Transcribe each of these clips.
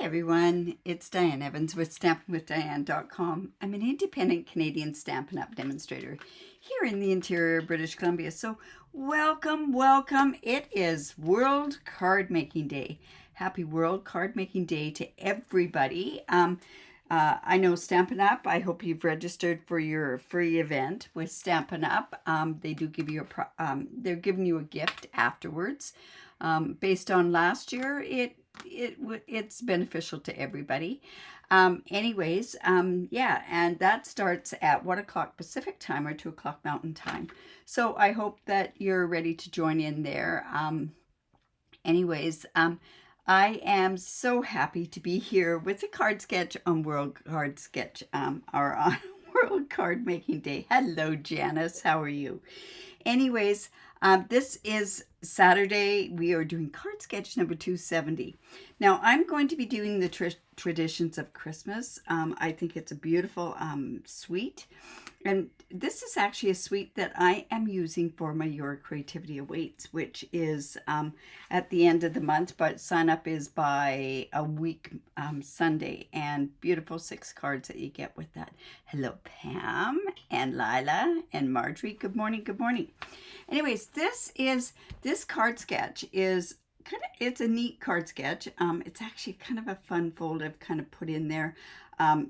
Hi everyone, it's Diane Evans with stampinwithdiane.com. I'm an independent Canadian Stampin' Up demonstrator here in the interior of British Columbia. So welcome. It is World Card Making Day. Happy World Card Making Day to everybody. I know Stampin' Up. I hope you've registered for your free event with Stampin' Up. They do give you they're giving you a gift afterwards. Based on last year, it's beneficial to everybody. Yeah, and that starts at 1 o'clock Pacific time or 2 o'clock Mountain time. So I hope that you're ready to join in there. I am so happy to be here with a card sketch on World Card Sketch, or on World Card Making Day. Hello, Janice. How are you? Anyways, this is Saturday. We are doing card sketch number 270. Now, I'm going to be doing the traditions of Christmas. I think it's a beautiful suite. And this is actually a suite that I am using for my Your Creativity Awaits, which is at the end of the month, but sign up is by a week Sunday, and beautiful 6 cards that you get with that. Hello, Pam and Lila and Marjorie. Good morning. Anyways, this card sketch is it's a neat card sketch. It's actually kind of a fun fold I've kind of put in there.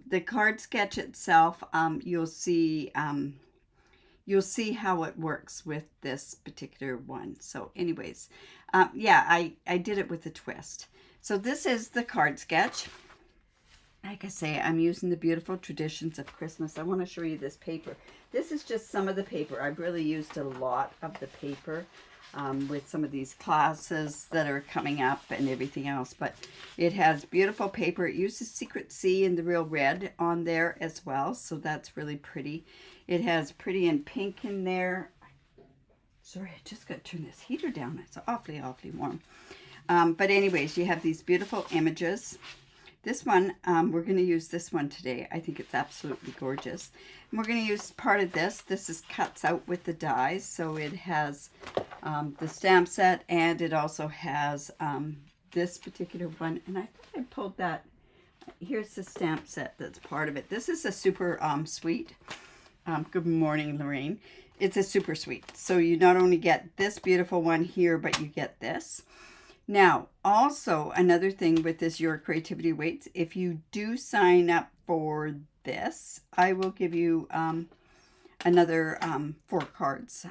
The card sketch itself, you'll see how it works with this particular one. So anyways, yeah, I did it with a twist. So this is the card sketch. Like I say, I'm using the beautiful traditions of Christmas. I want to show you this paper. This is just some of the paper. I've really used a lot of the paper with some of these classes that are coming up and everything else. But it has beautiful paper. It uses Secret C in the real red on there as well. So that's really pretty. It has pretty and pink in there. Sorry, I just got to turn this heater down. It's awfully warm. But anyways, you have these beautiful images. This one, we're going to use this one today. I think it's absolutely gorgeous. And we're going to use part of this. This is cuts out with the dies. So it has the stamp set, and it also has this particular one. And I think I pulled that. Here's the stamp set that's part of it. This is a super suite. Good morning, Lorraine. It's a super suite. So you not only get this beautiful one here, but you get this. Now, also another thing with this Your Creativity Waits, if you do sign up for this, I will give you another 4 cards,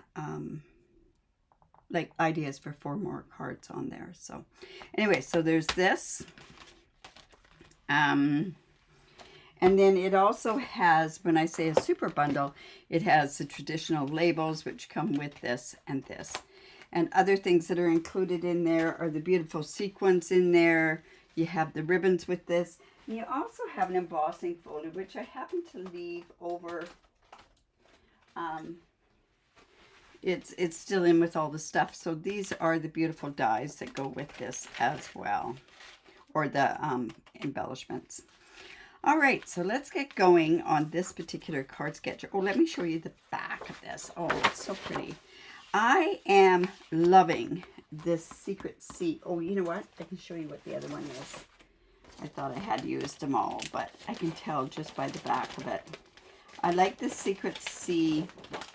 like ideas for 4 more cards on there. So anyway, so there's this. And then it also has, when I say a super bundle, it has the traditional labels which come with this and this. And other things that are included in there are the beautiful sequins in there. You have the ribbons with this. And you also have an embossing folder, which I happen to leave over. It's still in with all the stuff. So these are the beautiful dies that go with this as well, or the embellishments. All right, so let's get going on this particular card sketch. Oh, let me show you the back of this. Oh, it's so pretty. I am loving this Secret C. Oh, you know what? I can show you what the other one is. I thought I had used them all, but I can tell just by the back of it. I like the Secret C.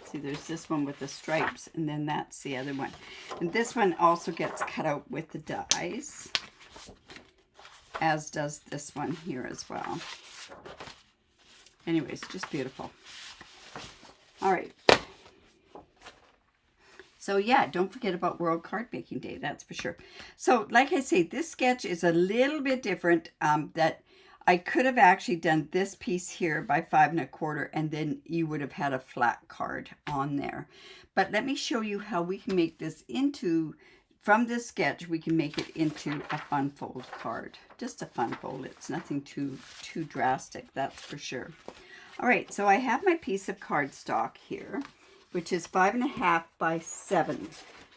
See, there's this one with the stripes, and then that's the other one. And this one also gets cut out with the dies, as does this one here as well. Anyways, just beautiful. All right. So yeah, don't forget about World Card Making Day, that's for sure. So like I say, this sketch is a little bit different, that I could have actually done this piece here by 5 1/4, and then you would have had a flat card on there. But let me show you how we can make this into, from this sketch, we can make it into a fun fold card. Just a fun fold. It's nothing too drastic, that's for sure. All right, so I have my piece of cardstock here, which is 5 1/2 by 7.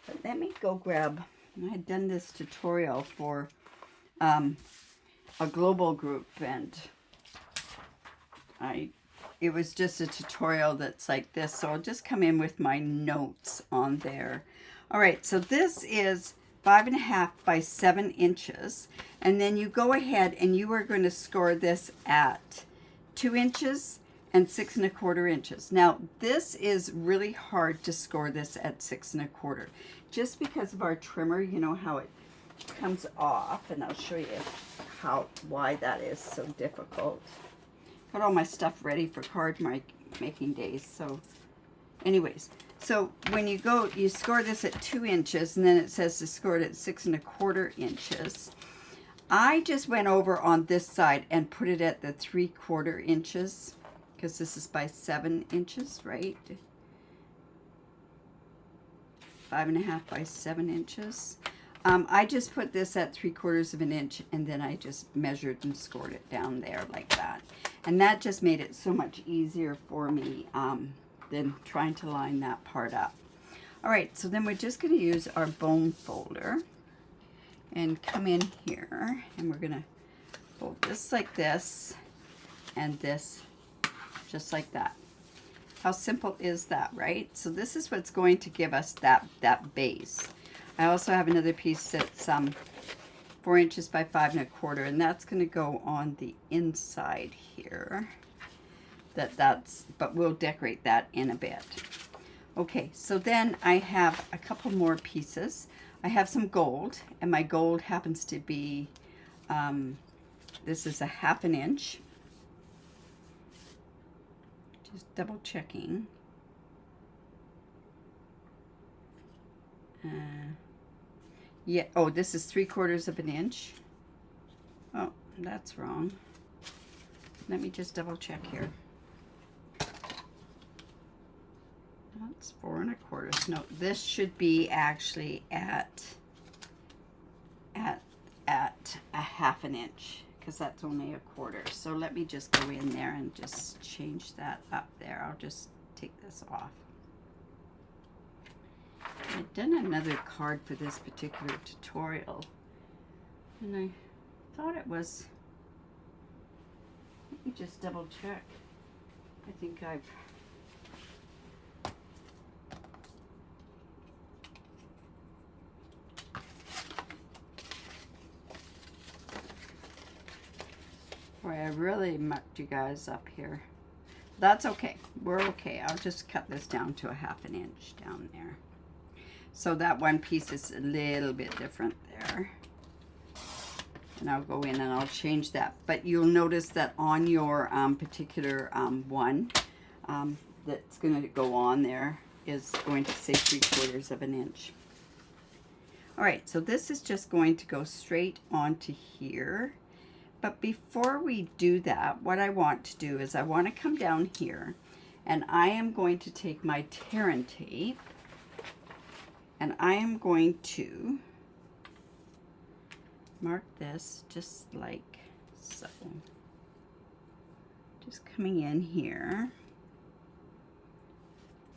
But let me go grab, I had done this tutorial for a global group, and it was just a tutorial that's like this, so I'll just come in with my notes on there. All right, so this is 5.5 by 7 inches, and then you go ahead and you are going to score this at 2 inches and 6 1/4 inches. Now this is really hard to score this at 6 1/4, just because of our trimmer. You know how it comes off, and I'll show you why that is so difficult. Got all my stuff ready for card making days. So anyways, so when you go, you score this at 2 inches, and then it says to score it at 6 1/4 inches. I just went over on this side and put it at the 3/4 inches, because this is by 7 inches, right? 5.5 by 7 inches. I just put this at 3/4 of an inch, and then I just measured and scored it down there like that. And that just made it so much easier for me than trying to line that part up. All right, so then we're just going to use our bone folder and come in here, and we're going to fold this like this and this just like that. How simple is that, right? So this is what's going to give us that base. I also have another piece that's 4 inches by 5 1/4, and that's going to go on the inside here. But we'll decorate that in a bit. Okay, so then I have a couple more pieces. I have some gold, and my gold happens to be, this is a 1/2 inch. Just double checking. Yeah, oh, this is 3/4 of an inch. Oh, that's wrong. Let me just double check here. That's 4 1/4. No, this should be actually at a 1/2 inch, because that's only 1/4. So let me just go in there and just change that up there. I'll just take this off. I've done another card for this particular tutorial, and I thought it was, let me just double check. I think I've, boy, I really mucked you guys up here. That's okay. We're okay. I'll just cut this down to a 1/2 inch down there. So that one piece is a little bit different there. And I'll go in and I'll change that. But you'll notice that on your particular one that's going to go on there is going to say 3/4 of an inch. All right, so this is just going to go straight onto here. But before we do that, what I want to do is I want to come down here, and I am going to take my tear and tape, and I am going to mark this just like so. Just coming in here,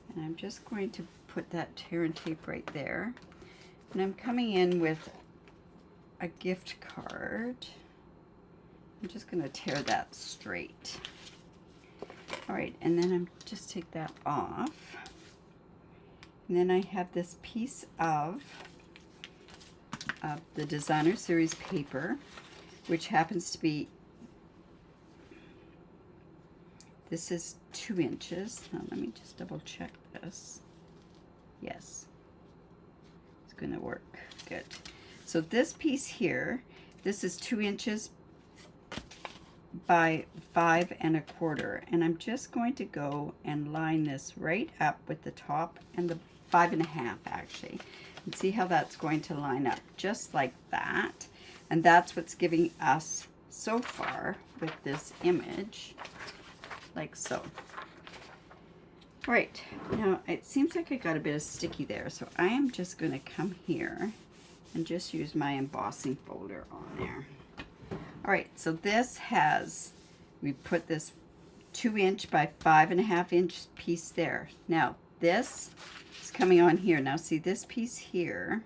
and I'm just going to put that tear and tape right there. And I'm coming in with a gift card. I'm just going to tear that straight. All right, and then I'm just take that off. And then I have this piece of the Designer Series paper, which happens to be, this is 2 inches. Now let me just double check this. Yes, it's going to work good. So this piece here, this is 2 inches by 5 1/4, and I'm just going to go and line this right up with the top and the 5.5 actually, and see how that's going to line up just like that. And that's what's giving us so far with this image, like so. All right, now it seems like I got a bit of sticky there, so I am just going to come here and just use my embossing folder on there. All right, so this has, we put this 2 inch by 5.5 inch piece there. Now this is coming on here. Now see, this piece here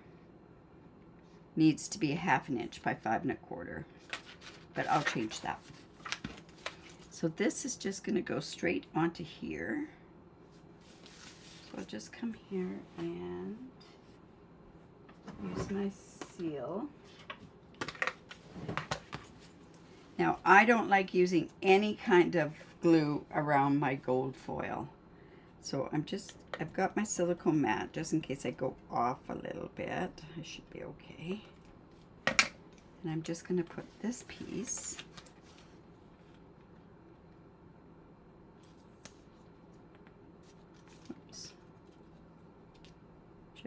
needs to be a 1/2 inch by 5 1/4, but I'll change that. So this is just going to go straight onto here. So I'll just come here and use my seal. Now, I don't like using any kind of glue around my gold foil. So I've got my silicone mat just in case I go off a little bit. I should be okay. And I'm just going to put this piece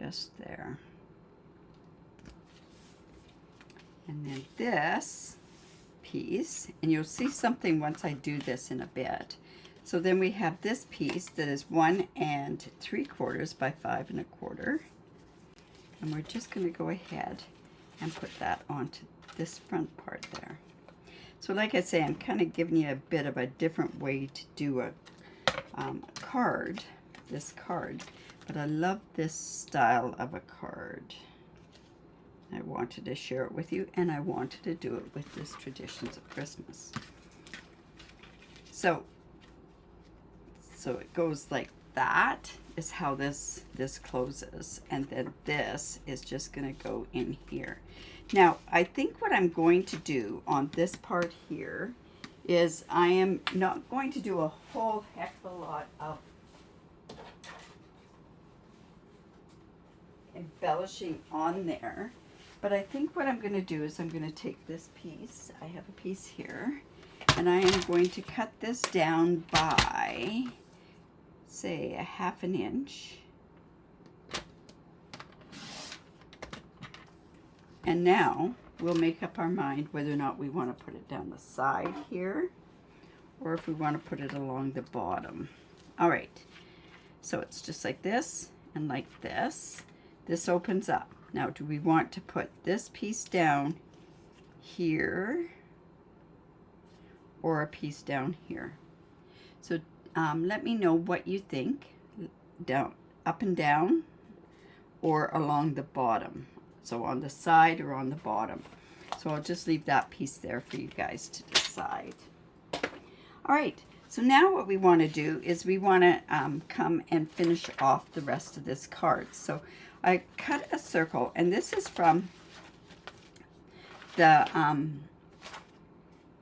just there. And then this piece, and you'll see something once I do this in a bit. So then we have this piece that is 1 3/4 by 5 1/4. And we're just going to go ahead and put that onto this front part there. So like I say, I'm kind of giving you a bit of a different way to do a card, this card. But I love this style of a card. I wanted to share it with you, and I wanted to do it with this Traditions of Christmas. So it goes like that is how this closes, and then this is just going to go in here. Now, I think what I'm going to do on this part here is I am not going to do a whole heck of a lot of embellishing on there, but I think what I'm going to do is I'm going to take this piece, I have a piece here, and I am going to cut this down by, say, 1/2 inch. And now we'll make up our mind whether or not we want to put it down the side here or if we want to put it along the bottom. All right, so it's just like this and like this. This opens up. Now, do we want to put this piece down here or a piece down here? So let me know what you think, down, up and down, or along the bottom. So on the side or on the bottom. So I'll just leave that piece there for you guys to decide. All right, so now what we want to do is we want to come and finish off the rest of this card. So I cut a circle, and this is from the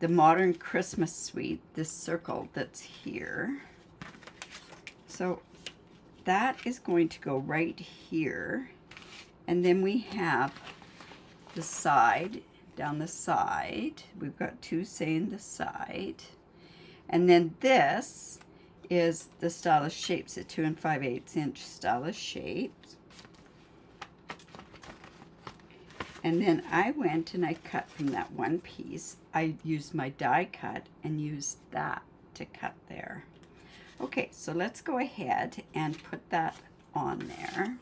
Modern Christmas Suite, this circle that's here. So that is going to go right here, and then we have the side, down the side, we've got 2 saying the side, and then this is the Stylish Shapes at 2 5/8 inch Stylish Shapes. And then I went and I cut from that one piece. I used my die cut and used that to cut there. Okay, so let's go ahead and put that on there.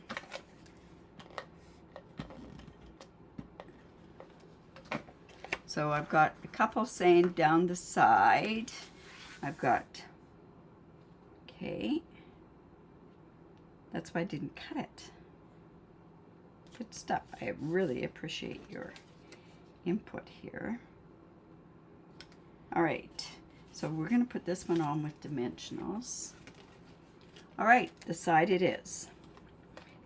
So I've got a couple saying down the side. I've got, okay, that's why I didn't cut it. Good stuff. I really appreciate your input here. All right, so we're going to put this one on with dimensionals. All right, the side it is.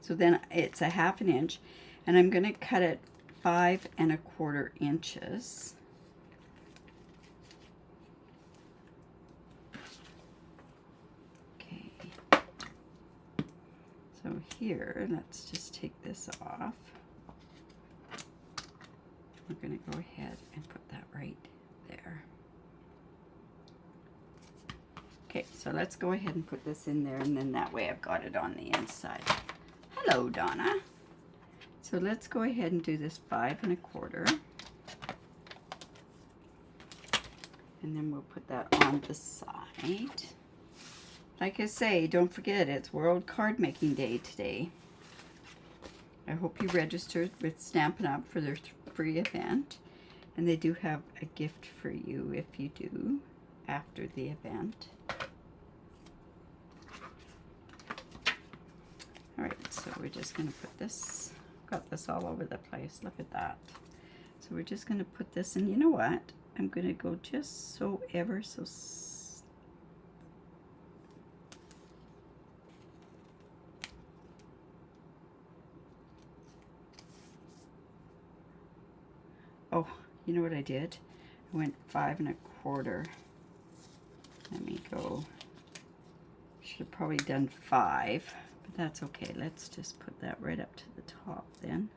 So then it's 1/2 inch, and I'm going to cut it 5 1/4 inches. Okay. So here, let's just take this off. We're going to go ahead and put that right there. Okay, so let's go ahead and put this in there, and then that way I've got it on the inside. Hello, Donna. So let's go ahead and do this 5 1/4. And then we'll put that on the side. Like I say, don't forget, it's World Card Making Day today. I hope you registered with Stampin' Up for their free event. And they do have a gift for you if you do after the event. Alright, so we're just going to put this, got this all over the place, look at that. So we're just going to put this, and you know what? I'm going to go just so ever so You know what I did? I went 5 1/4. Let me go. Should have probably done 5, but that's okay. Let's just put that right up to the top then.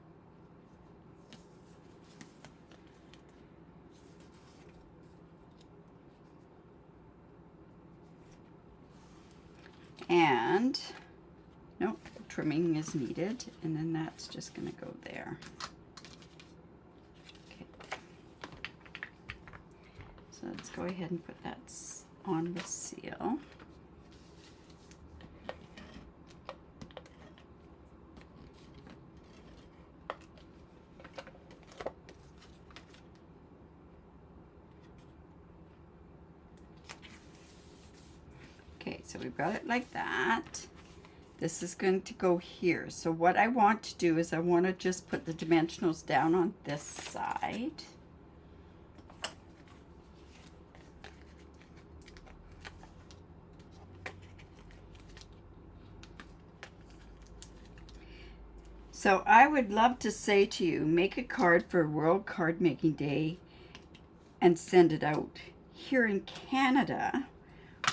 And nope, trimming is needed, and then that's just going to go there. Okay. So let's go ahead and put that on the seal. Okay, so we've got it like that. This is going to go here. So what I want to do is I want to just put the dimensionals down on this side. So I would love to say to you, make a card for World Card Making Day and send it out. Here in Canada,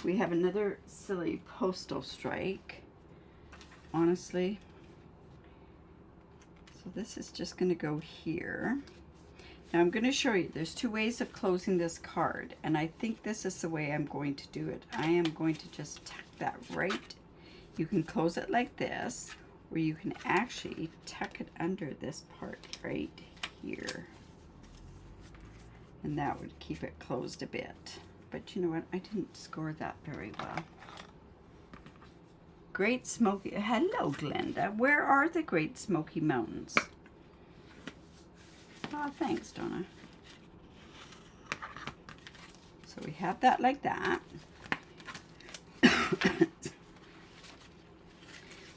we have another silly postal strike, honestly. So this is just going to go here. Now I'm going to show you, there's 2 ways of closing this card, and I think this is the way I'm going to do it. I am going to just tuck that right. You can close it like this, or you can actually tuck it under this part right here. And that would keep it closed a bit. But you know what? I didn't score that very well. Great Smoky. Hello, Glenda. Where are the Great Smoky Mountains? Oh, thanks, Donna. So we have that like that.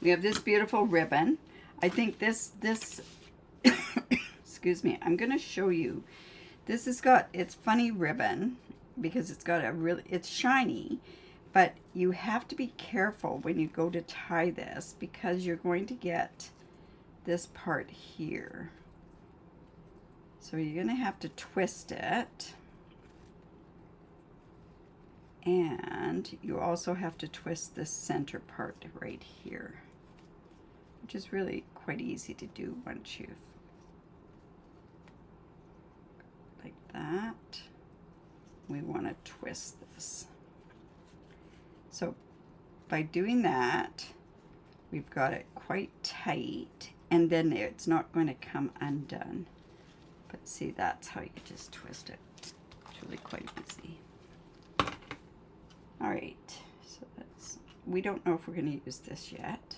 We have this beautiful ribbon. I think this excuse me, I'm going to show you. This has got, it's funny ribbon because it's got a really, it's shiny, but you have to be careful when you go to tie this because you're going to get this part here. So you're going to have to twist it. And you also have to twist this center part right here, which is really quite easy to do once you've, like that. We want to twist this. So by doing that, we've got it quite tight, and then it's not going to come undone. But see, that's how you just twist it. It's really quite easy. All right, so that's, we don't know if we're going to use this yet.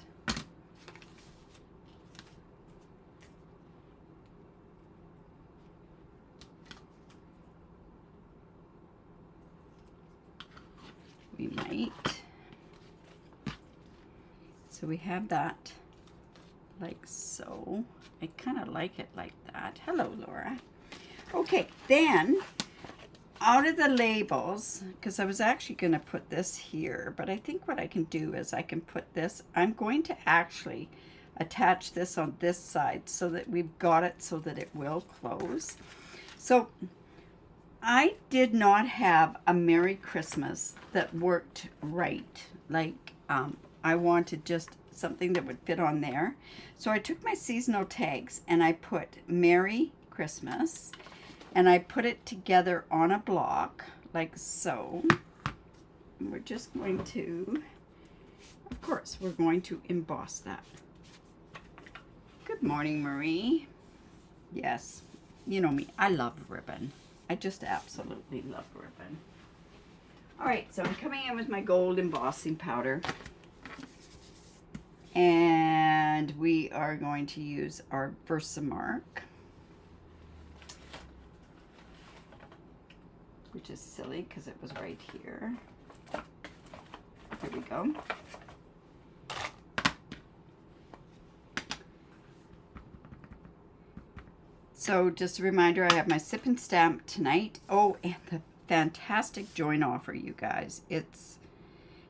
We might. So we have that like so. I kind of like it like that. Hello, Laura. Okay, then out of the labels, because I was actually going to put this here, but I think what I can do is I can put this, I'm going to actually attach this on this side so that we've got it so that it will close. So I did not have a Merry Christmas that worked right. Like I wanted just something that would fit on there. So I took my seasonal tags and I put Merry Christmas and I put it together on a block like so. And we're just going to, of course, we're going to emboss that. Good morning, Marie. Yes, you know me, I love ribbon. I just absolutely love ribbon. All right, so I'm coming in with my gold embossing powder. And we are going to use our Versamark, which is silly because it was right here. Here we go. So just a reminder, I have my sip and stamp tonight. Oh, and the fantastic join offer, you guys. It's,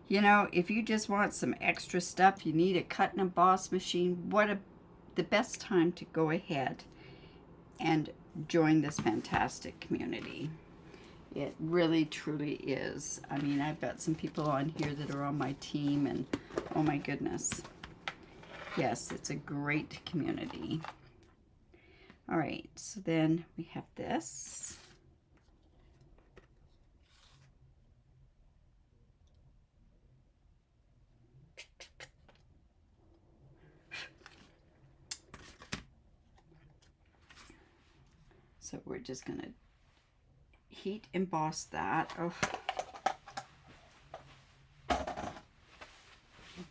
you know, if you just want some extra stuff, you need a cut and emboss machine, the best time to go ahead and join this fantastic community. It really, truly is. I mean, I've got some people on here that are on my team, and oh my goodness. Yes, it's a great community. All right, so then we have this. So we're just gonna heat emboss that. Oh. I'll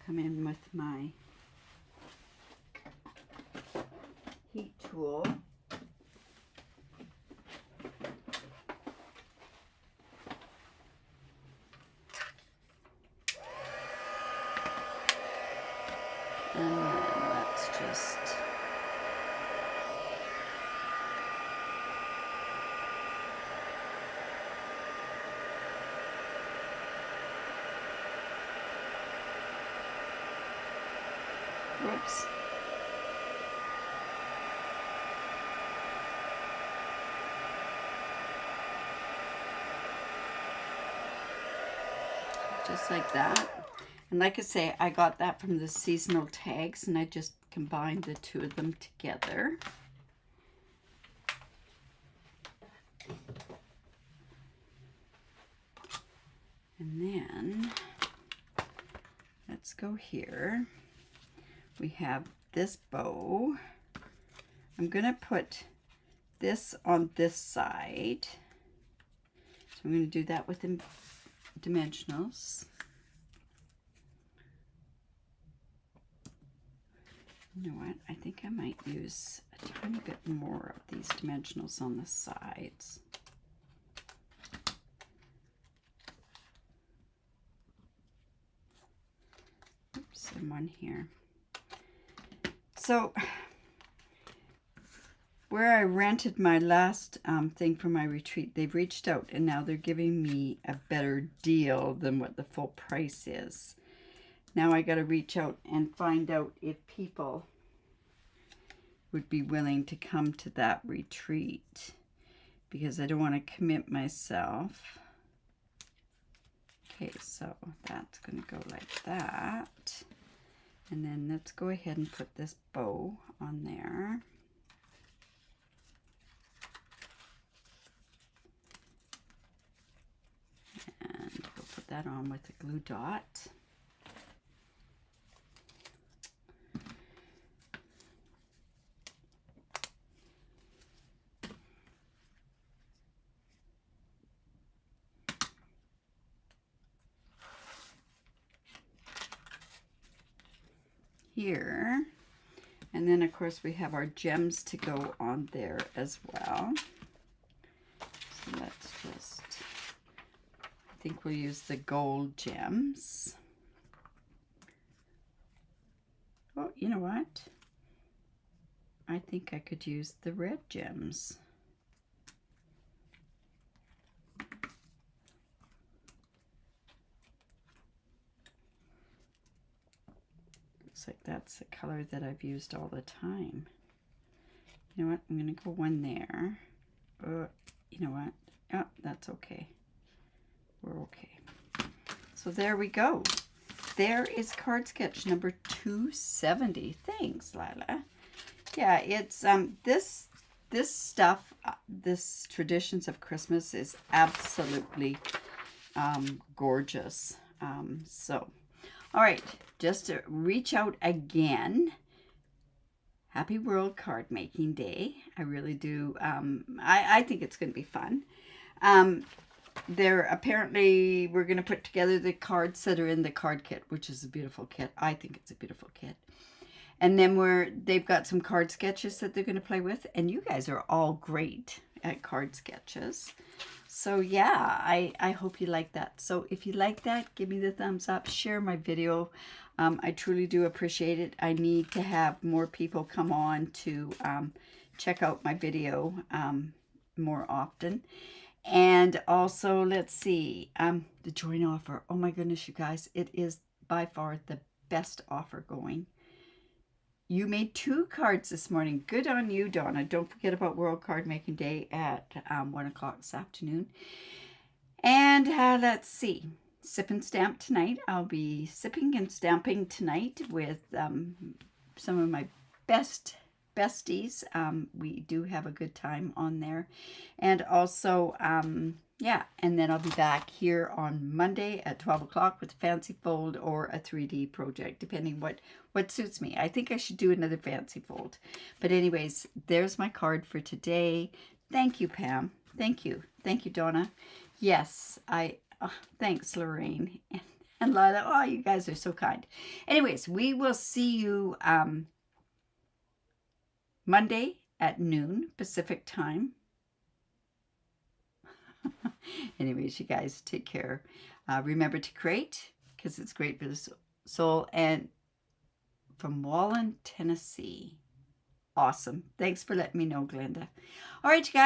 come in with my heat tool. And then let's just whoops. Just like that. And like I say, I got that from the seasonal tags, and I just combined the two of them together. And then let's go here. We have this bow. I'm going to put this on this side. So I'm going to do that with dimensionals. You know what? I think I might use a tiny bit more of these dimensionals on the sides. Oops, and one here. So, where I rented my last thing for my retreat, they've reached out and now they're giving me a better deal than what the full price is. Now I got to reach out and find out if people would be willing to come to that retreat, because I don't want to commit myself. Okay, so that's going to go like that. And then let's go ahead and put this bow on there. And we'll put that on with a glue dot. Here, and then of course we have our gems to go on there as well. So let's just, I think we'll use the gold gems. Oh, you know what? I think I could use the red gems. Like that's the color that I've used all the time. You know what? I'm going to go one there. You know what? Oh, that's okay. We're okay. So there we go. There is card sketch number 270. Thanks, Lila. Yeah, it's this stuff, this Traditions of Christmas is absolutely gorgeous. So all right, just to reach out again. Happy World Card Making Day. I really do. I think it's going to be fun. Apparently we're going to put together the cards that are in the card kit, which is a beautiful kit. I think it's a beautiful kit. And then they've got some card sketches that they're going to play with. And you guys are all great at card sketches. So yeah, I hope you like that. So if you like that, give me the thumbs up, share my video. I truly do appreciate it. I need to have more people come on to check out my video more often. And also, let's see, the join offer. Oh my goodness, you guys, it is by far the best offer going. you made 2 cards this morning. Good on you, Donna. Don't forget about World Card Making Day at 1 o'clock this afternoon. And let's see. Sip and stamp tonight. I'll be sipping and stamping tonight with some of my besties. We do have a good time on there. And also, yeah, and then I'll be back here on Monday at 12 o'clock with a fancy fold or a 3D project, depending what suits me. I think I should do another fancy fold. But anyways, there's my card for today. Thank you, Pam. Thank you. Thank you, Donna. Yes, thanks, Lorraine and Lila. Oh, you guys are so kind. Anyways, we will see you Monday at noon Pacific time. Anyways, you guys take care. Remember to create, because it's great for the soul. And from Wallen, Tennessee. Awesome. Thanks for letting me know, Glenda. All right, you guys.